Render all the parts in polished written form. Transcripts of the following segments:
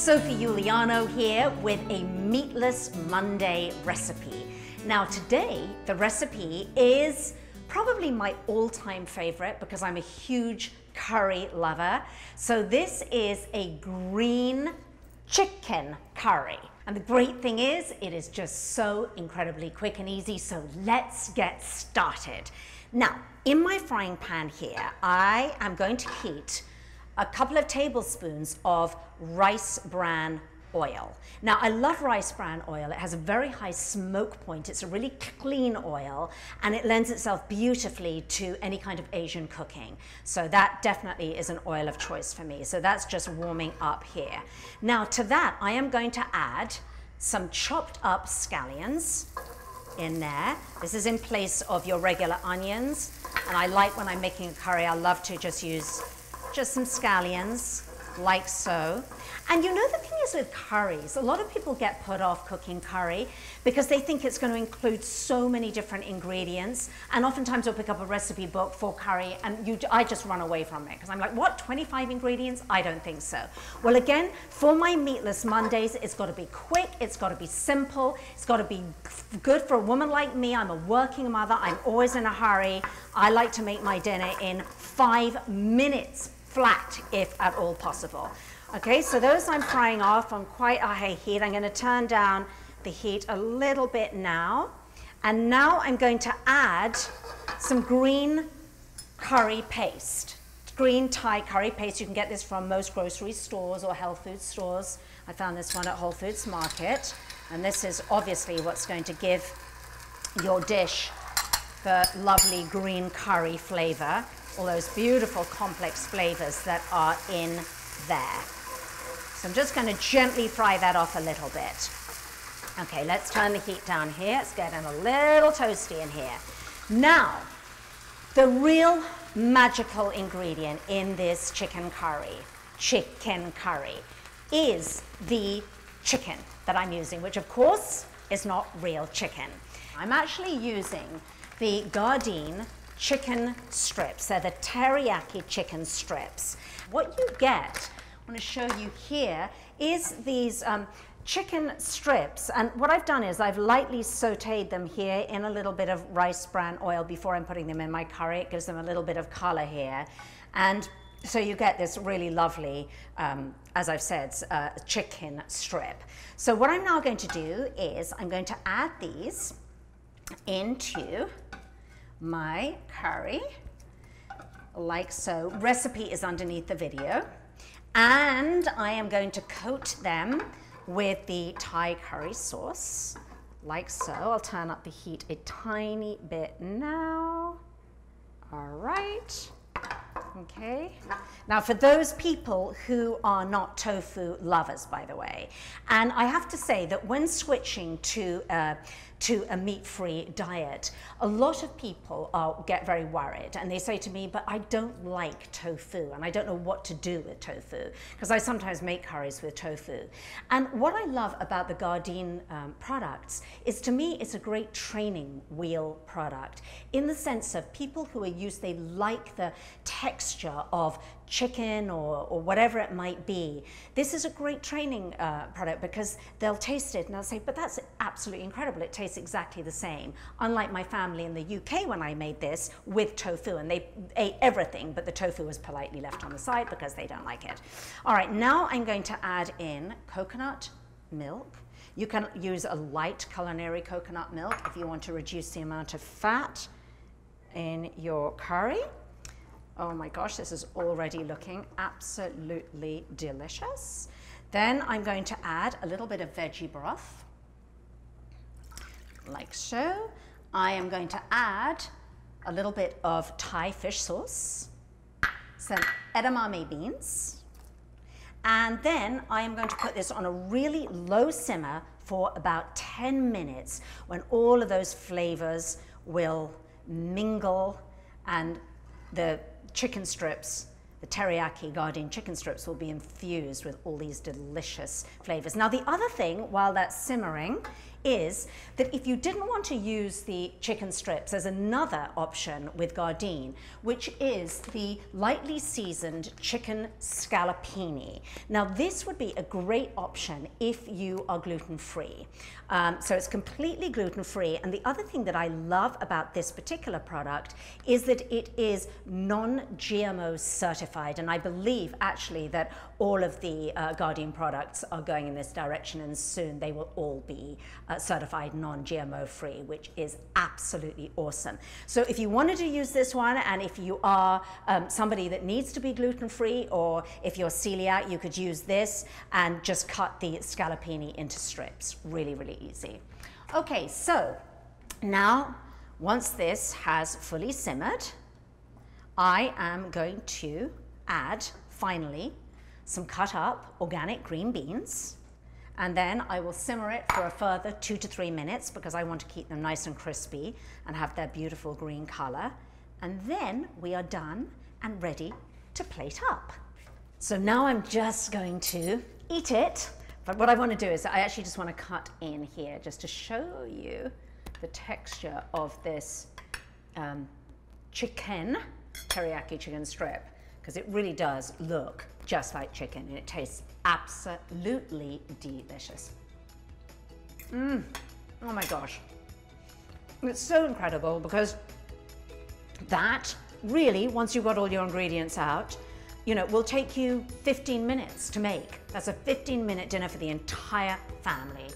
Sophie Giuliano here with a meatless Monday recipe. Now today, the recipe is probably my all-time favorite because I'm a huge curry lover. So this is a green chicken curry. And the great thing is, it is just so incredibly quick and easy, so let's get started. Now, in my frying pan here, I am going to heat a couple of tablespoons of rice bran oil. Now, I love rice bran oil. It has a very high smoke point. It's a really clean oil, and it lends itself beautifully to any kind of Asian cooking. So that definitely is an oil of choice for me. So that's just warming up here. Now, to that, I am going to add some chopped up scallions in there. This is in place of your regular onions. And I like, when I'm making a curry, I love to just use some scallions, like so. And you know, the thing is with curries, a lot of people get put off cooking curry because they think it's going to include so many different ingredients. And oftentimes we'll pick up a recipe book for curry and I just run away from it because I'm like, what, 25 ingredients? I don't think so. Well, again, for my Meatless Mondays, it's got to be quick, it's got to be simple, it's got to be good for a woman like me. I'm a working mother, I'm always in a hurry. I like to make my dinner in 5 minutes flat, if at all possible. Okay, so those I'm frying off on quite a high heat. I'm going to turn down the heat a little bit now. And now I'm going to add some green curry paste. Green Thai curry paste. You can get this from most grocery stores or health food stores. I found this one at Whole Foods Market. And this is obviously what's going to give your dish the lovely green curry flavor. All those beautiful complex flavors that are in there. So I'm just going to gently fry that off a little bit. Okay, let's turn the heat down here. It's getting a little toasty in here. Now, the real magical ingredient in this chicken curry, is the chicken that I'm using, which of course is not real chicken. I'm actually using the Gardein Chick'n strips. They're the teriyaki chicken strips. What you get, I want to show you here, is these chicken strips. And what I've done is I've lightly sauteed them here in a little bit of rice bran oil before I'm putting them in my curry. It gives them a little bit of color here. And so you get this really lovely, as I've said, chicken strip. So what I'm now going to do is I'm going to add these into my curry, like so. Recipe is underneath the video. And I am going to coat them with the Thai curry sauce, like so. I'll turn up the heat a tiny bit now. All right. Okay. Now, for those people who are not tofu lovers, by the way, and I have to say that when switching to a meat-free diet, a lot of people get very worried, and they say to me, but I don't like tofu, and I don't know what to do with tofu, because I sometimes make curries with tofu. And what I love about the Gardein products is, to me, it's a great training wheel product, in the sense of people who are used, they like the texture of chicken or whatever it might be. This is a great training product because they'll taste it and they'll say, but that's absolutely incredible. It tastes exactly the same. Unlike my family in the UK when I made this with tofu, and they ate everything, but the tofu was politely left on the side because they don't like it. All right, now I'm going to add in coconut milk. You can use a light culinary coconut milk if you want to reduce the amount of fat in your curry. Oh my gosh, this is already looking absolutely delicious. Then I'm going to add a little bit of veggie broth, like so. I am going to add a little bit of Thai fish sauce, some edamame beans, and then I am going to put this on a really low simmer for about 10 minutes when all of those flavors will mingle and the chicken strips, the teriyaki Gardein chicken strips, will be infused with all these delicious flavors. Now, the other thing while that's simmering is that if you didn't want to use the chicken strips, there's another option with Gardein, which is the lightly seasoned chicken scallopini. Now this would be a great option if you are gluten-free. So it's completely gluten-free, and the other thing that I love about this particular product is that it is non-GMO certified, and I believe actually that all of the Gardein products are going in this direction, and soon they will all be certified non-GMO free, which is absolutely awesome. So if you wanted to use this one, and if you are somebody that needs to be gluten-free, or if you're celiac, you could use this and just cut the scallopini into strips. Really, really easy. Okay, so now once this has fully simmered, I am going to add finally some cut up organic green beans, and then I will simmer it for a further 2 to 3 minutes because I want to keep them nice and crispy and have their beautiful green color. And then we are done and ready to plate up. So now I'm just going to eat it, but what I want to do is I actually just want to cut in here just to show you the texture of this chicken, teriyaki chicken strip, because it really does look just like chicken, and it tastes absolutely delicious. Oh my gosh. It's so incredible because that really, once you've got all your ingredients out, you know, will take you 15 minutes to make. That's a 15-minute dinner for the entire family,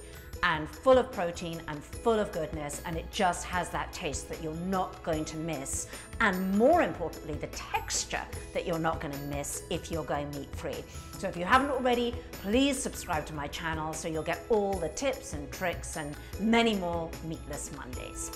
and full of protein and full of goodness, and it just has that taste that you're not going to miss, and more importantly, the texture that you're not going to miss if you're going meat-free. So if you haven't already, please subscribe to my channel so you'll get all the tips and tricks and many more Meatless Mondays.